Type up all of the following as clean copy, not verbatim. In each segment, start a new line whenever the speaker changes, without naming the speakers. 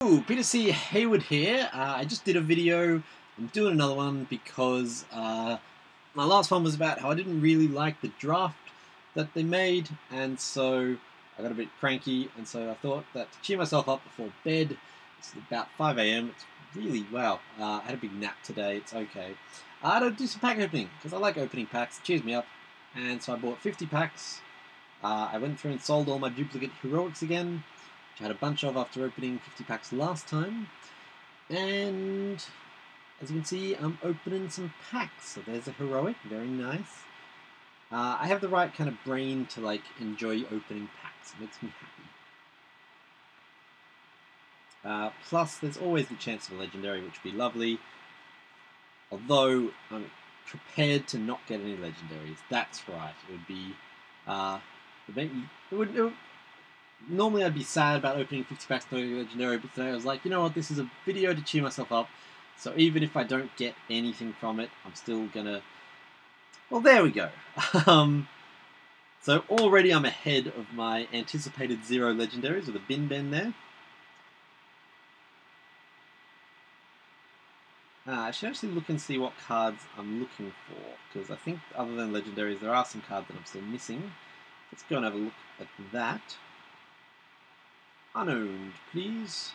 Ooh, Peter C. Hayward here. I just did a video. I'm doing another one because my last one was about how I didn't really like the draft that they made, and so I got a bit cranky, and so I thought that to cheer myself up before bed, it's about 5 a.m. It's really, wow, I had a big nap today, it's okay. I had to do some pack opening, because I like opening packs, it cheers me up, and so I bought 50 packs. I went through and sold all my duplicate heroics again, which I had a bunch of after opening 50 packs last time. And as you can see, I'm opening some packs. So there's a heroic, very nice. I have the right kind of brain to enjoy opening packs. It makes me happy. Plus, there's always the chance of a legendary, which would be lovely. Although I'm prepared to not get any legendaries. That's right. It would be. Normally I'd be sad about opening 50 packs to legendary, but today I was like, you know what, this is a video to cheer myself up, so even if I don't get anything from it, I'm still gonna... Well, there we go. So already I'm ahead of my anticipated 0 legendaries with a bin ben there. I should actually look and see what cards I'm looking for, because I think other than legendaries there are some cards that I'm still missing. Let's go and have a look at that. Unowned, please.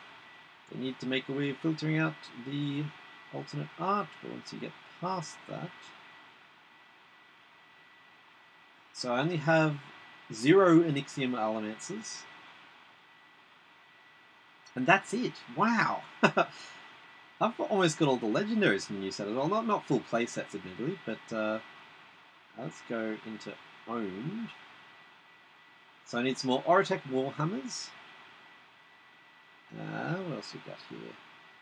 They need to make a way of filtering out the alternate art, but once you get past that... So I only have 0 Onyxium Alamancers. And that's it. Wow! I've almost got all the legendaries from the new set as well. Not full play sets, admittedly, but let's go into owned. So I need some more Orotech Warhammers. What else we got here?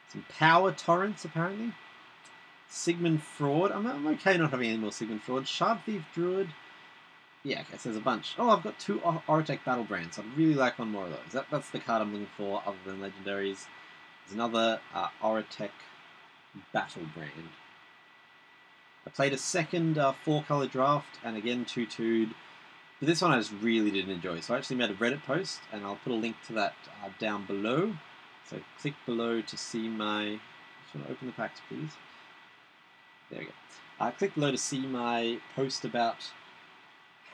Some Power Torrents, apparently. Sigmund Fraud. I'm okay not having any more Sigmund Fraud. Shard Thief Druid. Yeah, okay, so there's a bunch. Oh, I've got 2 Orotech Battlebrands. I'd really like one more of those. That's the card I'm looking for, other than legendaries. There's another Orotech Battlebrand. I played a second 4-color draft, and again 2-2'd. But this one I just really didn't enjoy, so I actually made a Reddit post, and I'll put a link to that down below. So click below to see my... Just want to open the packs, please. There we go. Click below to see my post about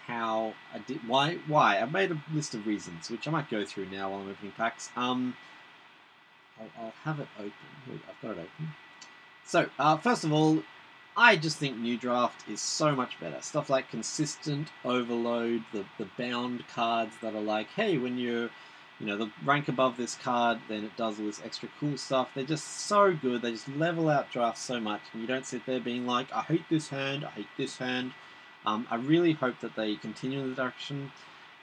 how I did... Why? I've made a list of reasons, which I might go through now while I'm opening packs. I'll have it open. I've got it open. So, first of all, I just think New Draft is so much better. Stuff like Consistent, Overload, the bound cards that are like, hey, when you're, the rank above this card, then it does all this extra cool stuff. They're just so good. They just level out drafts so much, and you don't sit there being like, I hate this hand, I hate this hand. I really hope that they continue in the direction.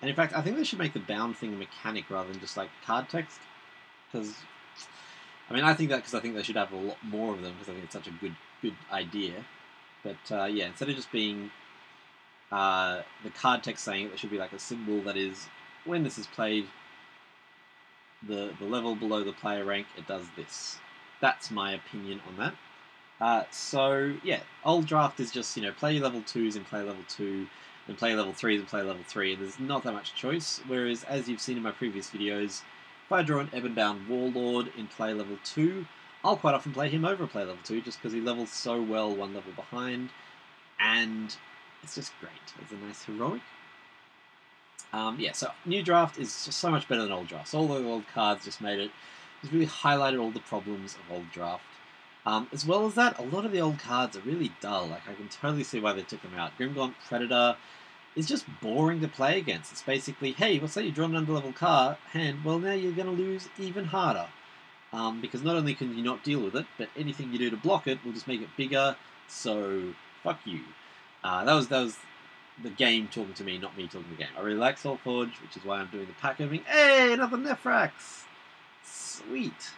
And in fact, I think they should make the bound thing a mechanic rather than just like card text. Because, I think they should have a lot more of them, because I think it's such a good idea. But yeah, instead of just being the card text saying it, there should be like a symbol that is, when this is played, the level below the player rank, it does this. That's my opinion on that. So yeah, old draft is just, play level 2s and play level 2, and play level 3s and play level 3, and there's not that much choice. Whereas, as you've seen in my previous videos, if I draw an Ebonbound Warlord in play level 2, I'll quite often play him over play level 2 just because he levels so well 1 level behind, and it's just great. It's a nice heroic. Yeah, so New Draft is just so much better than Old Draft. So all the old cards just really highlighted all the problems of Old Draft. As well as that, a lot of the old cards are really dull. Like, I can totally see why they took them out. Grimgaunt Predator is just boring to play against. It's basically, hey, let's say you draw an underlevel hand, well, now you're going to lose even harder. Because not only can you not deal with it, but anything you do to block it will just make it bigger, so fuck you. That was the game talking to me, not me talking to the game. I really like Solforge, which is why I'm doing the pack opening. Hey, another Nephrax! Sweet!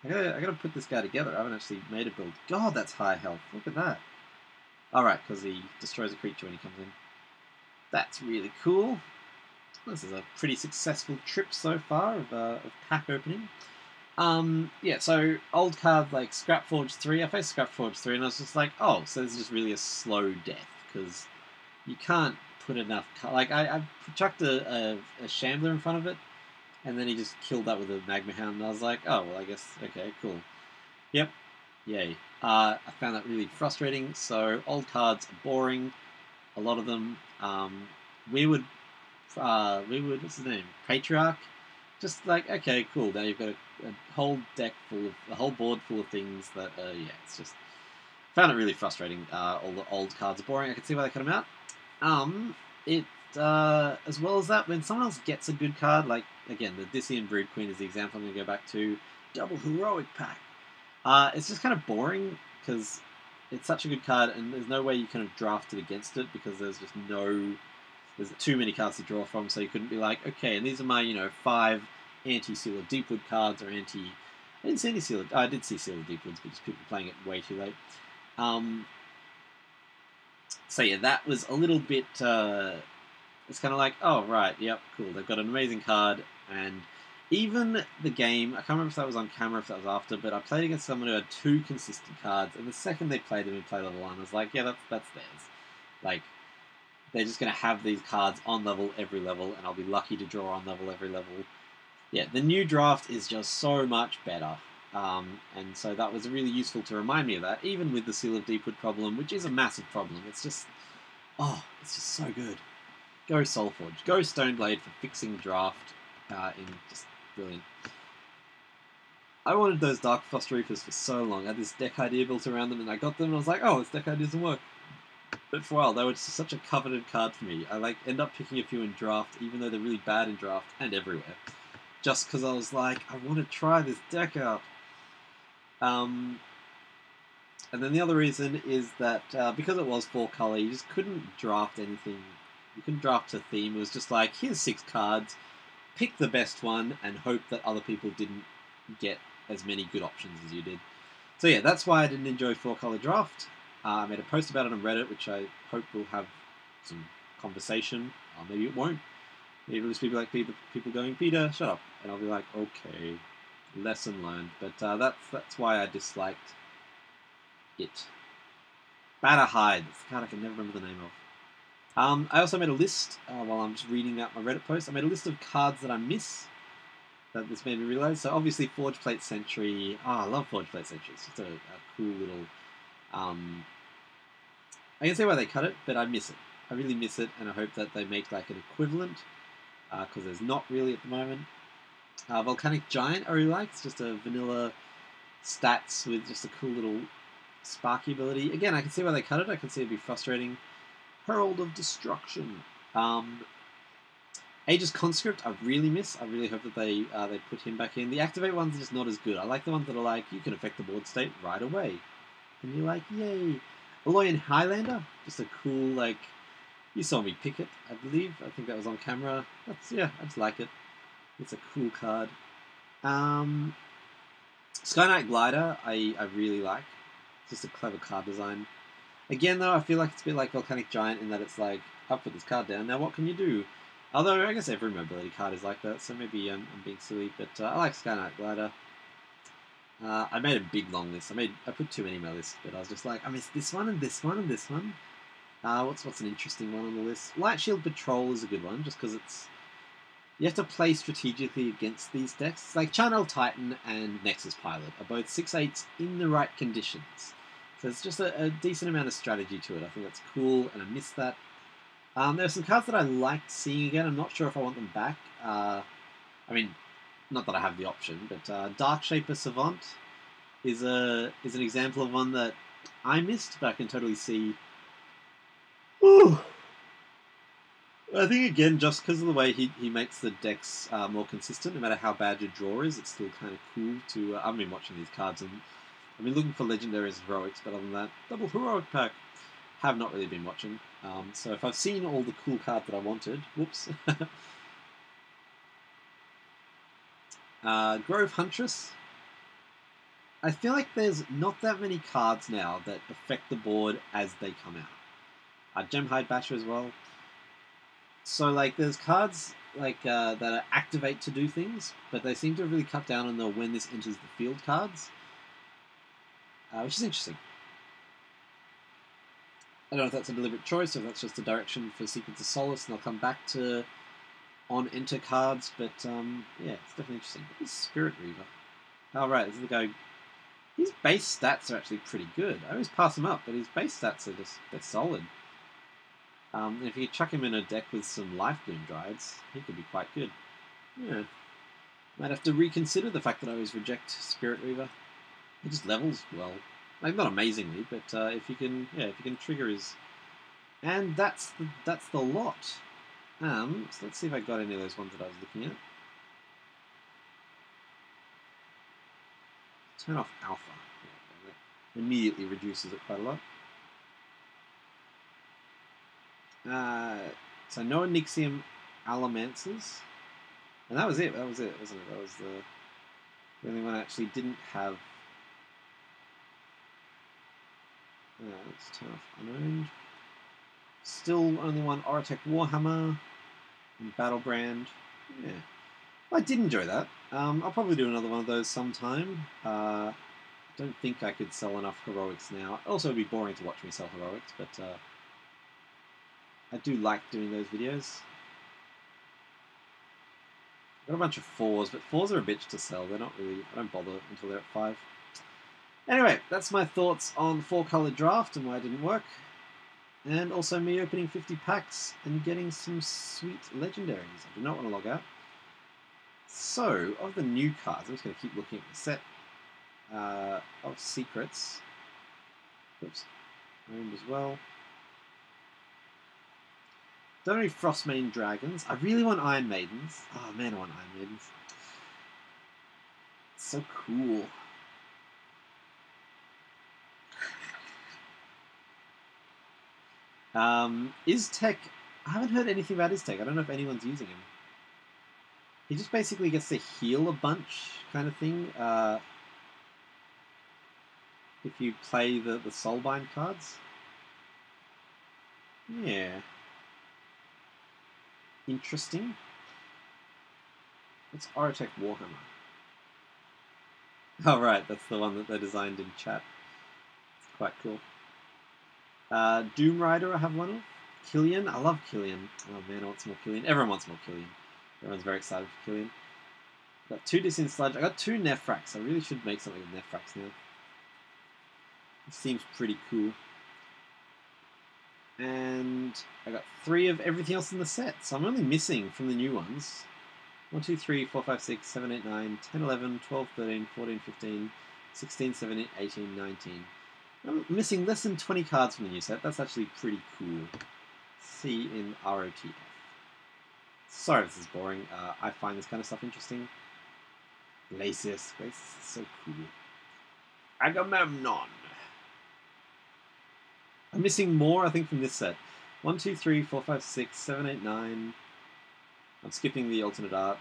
I gotta put this guy together. I haven't actually made a build. God, that's high health. Look at that. Alright, because he destroys a creature when he comes in. That's really cool. This is a pretty successful trip so far of pack opening. Yeah, so old cards like Scrapforge 3. I faced Scrapforge 3 and I was just like, oh, so this is just really a slow death, because you can't put enough... I chucked a Shambler in front of it, and then he just killed that with a Magma Hound, and I was like, oh, well, I guess, okay, cool. Yep, yay. I found that really frustrating, so old cards are boring, a lot of them. Weirwood, what's his name? Patriarch? Just like, okay, cool, now you've got a whole a whole board full of things that, yeah, it's just, found it really frustrating. All the old cards are boring, I can see why they cut them out. As well as that, when someone else gets a good card, like, again, the Dissian Brood Queen is the example I'm going to go back to, double heroic pack. It's just kind of boring, because it's such a good card, and there's no way you kind of draft it against it, because there's too many cards to draw from, so you couldn't be like, okay, and these are my, 5 anti-Seal of Deepwood cards, or I didn't see any Seal of, I did see Seal of Deepwoods, but just people playing it way too late. So yeah, that was a little bit, it's kind of like, oh, right, yep, cool, they've got an amazing card, and even the game, I can't remember if that was on camera, if that was after, but I played against someone who had 2 consistent cards, and the second they played them in play level 1, I was like, yeah, that's theirs. Like, they're just going to have these cards on level every level, and I'll be lucky to draw on level every level. Yeah, the new draft is just so much better. And so that was really useful to remind me of that, even with the Seal of Deepwood problem, which is a massive problem. It's just so good. Go Solforge. Go Stoneblade for fixing draft in just brilliant. I wanted those Dark Frost Reapers for so long. I had this deck idea built around them, and I got them, and I was like, oh, this deck idea doesn't work. But for a while, they were just such a coveted card for me. I end up picking a few in draft, even though they're really bad in draft and everywhere. Just because I was like, I want to try this deck out. And then the other reason is that because it was 4-color, you just couldn't draft anything. You couldn't draft a theme. It was just like, here's 6 cards, pick the best one, and hope that other people didn't get as many good options as you did. So yeah, that's why I didn't enjoy 4-color draft. I made a post about it on Reddit, which I hope will have some conversation. Or maybe it won't. Maybe it'll just be like people going, Peter, shut up. And I'll be like, okay, lesson learned. But that's why I disliked it. Batterhide. That's the card I can never remember the name of. I also made a list, while I'm just reading out my Reddit post, I made a list of cards that I miss, that this made me realize. So obviously Forge Plate Sentry. I love Forge Plate Sentry. It's just a cool little... I can see why they cut it, but I miss it. I really miss it, and I hope that they make like an equivalent, because there's not really at the moment. Volcanic Giant I really like. It's just a vanilla stats with just a cool little sparky ability. Again, I can see why they cut it. I can see it'd be frustrating. Herald of Destruction. Aegis Conscript I really miss. I really hope that they put him back in. The Activate ones are just not as good. I like the ones that are like, you can affect the board state right away. And you're like, yay. Aloyan Highlander, just a cool, like, you saw me pick it, I believe. I think that was on camera. I just like it. It's a cool card. Sky Knight Glider, I really like. It's just a clever card design. Again, though, I feel like it's a bit like Volcanic Giant in that it's like, I'll put this card down, now what can you do? Although, I guess every mobility card is like that, so maybe I'm being silly, but I like Sky Knight Glider. I made a big long list. I put too many in my list, but I was just like, I missed this one and this one and this one. What's an interesting one on the list? Light Shield Patrol is a good one, just because you have to play strategically against these decks. It's like Channel Titan and Nexus Pilot are both 6/8s in the right conditions. So it's just a decent amount of strategy to it. I think that's cool, and I missed that. There are some cards that I liked seeing again. I'm not sure if I want them back. Not that I have the option, but Dark Shaper Savant is an example of one that I missed, but I can totally see. Ooh. I think, again, just because of the way he makes the decks more consistent, no matter how bad your draw is, it's still kind of cool to... I've been watching these cards, and I've been looking for Legendaries and Heroics, but other than that, double Heroic pack, have not really been watching. So if I've seen all the cool cards that I wanted... Whoops. Grove Huntress. I feel like there's not that many cards now that affect the board as they come out. Gemhide Basher as well. So, like, there's cards like that activate to do things, but they seem to have really cut down on the when this enters the field cards, which is interesting. I don't know if that's a deliberate choice or if that's just a direction for Sequence of Solace, and I'll come back to on enter cards, but yeah, it's definitely interesting. What is Spirit Reaver? Oh, right, this is the guy. His base stats are actually pretty good. I always pass him up, but his base stats are they're solid. If you chuck him in a deck with some Life Bloom Dryads, he could be quite good. Yeah. Might have to reconsider the fact that I always reject Spirit Reaver. He just levels well. Like, not amazingly, but if you can trigger his... And that's the lot. So let's see if I got any of those ones that I was looking at. Turn off Alpha. Yeah, that immediately reduces it quite a lot. So no Onyxium Alamancers. And that was it. That was it, wasn't it? That was the only one I actually didn't have. Let's turn off Unowned. Still only one Orotech Warhammer and Battlebrand. Yeah. I did enjoy that. I'll probably do another one of those sometime. I don't think I could sell enough heroics now. Also, it'd be boring to watch me sell heroics, but I do like doing those videos. Got a bunch of 4s, but 4s are a bitch to sell. They're not really... I don't bother until they're at 5. Anyway, that's my thoughts on the 4-colour draft and why it didn't work. And also me opening 50 packs and getting some sweet legendaries. I do not want to log out. So, of the new cards, I'm just going to keep looking at the set of secrets. Oops, owned as well. Don't know any Frostmane Dragons. I really want Iron Maidens. Oh man, I want Iron Maidens. It's so cool. Iztek, I haven't heard anything about Iztek. I don't know if anyone's using him. He just basically gets to heal a bunch, kind of thing. If you play the Soulbind cards. Yeah. Interesting. What's Orotech Warhammer? Oh right, that's the one that they designed in chat. It's quite cool. Doom Rider, I have one of. Killian, I love Killian. Oh man, I want some more Killian. Everyone wants more Killian. Everyone's very excited for Killian. Got 2 Dissin Sludge. I got 2 Nefrax. I really should make something with Nefrax now. It seems pretty cool. And I got 3 of everything else in the set. So I'm only missing from the new ones 1, 2, 3, 4, 5, 6, 7, 8, 9, 10, 11, 12, 13, 14, 15, 16, 17, 18, 19. I'm missing less than 20 cards from the new set. That's actually pretty cool. See in ROTF. Sorry if this is boring. I find this kind of stuff interesting. Glacius. Glacius is so cool. Agamemnon. I'm missing more, I think, from this set. 1, 2, 3, 4, 5, 6, 7, 8, 9. I'm skipping the alternate art.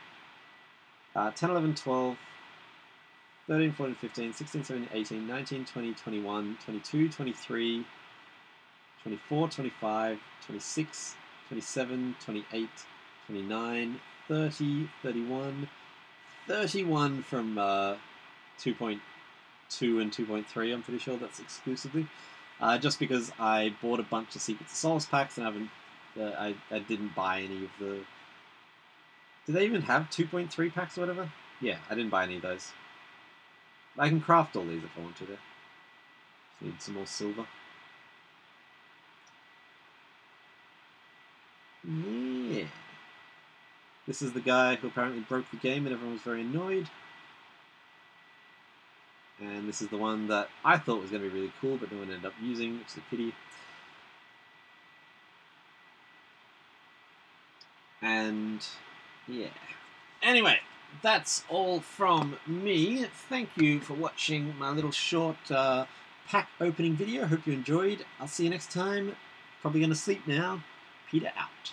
10, 11, 12, 13, 14, 15, 16, 17, 18, 19, 20, 21, 22, 23, 24, 25, 26, 27, 28, 29, 30, 31, 31 from 2.2 and 2.3, I'm pretty sure that's exclusively. Just because I bought a bunch of Secrets of Solace packs and I didn't buy any of the... Do they even have 2.3 packs or whatever? Yeah, I didn't buy any of those. I can craft all these if I want to, though. Just need some more silver. Yeah. This is the guy who apparently broke the game and everyone was very annoyed. And this is the one that I thought was going to be really cool, but no one ended up using, which is a pity. And, yeah. Anyway, that's all from me. Thank you for watching my little short pack opening video. Hope you enjoyed. I'll see you next time. Probably going to sleep now. Peter out.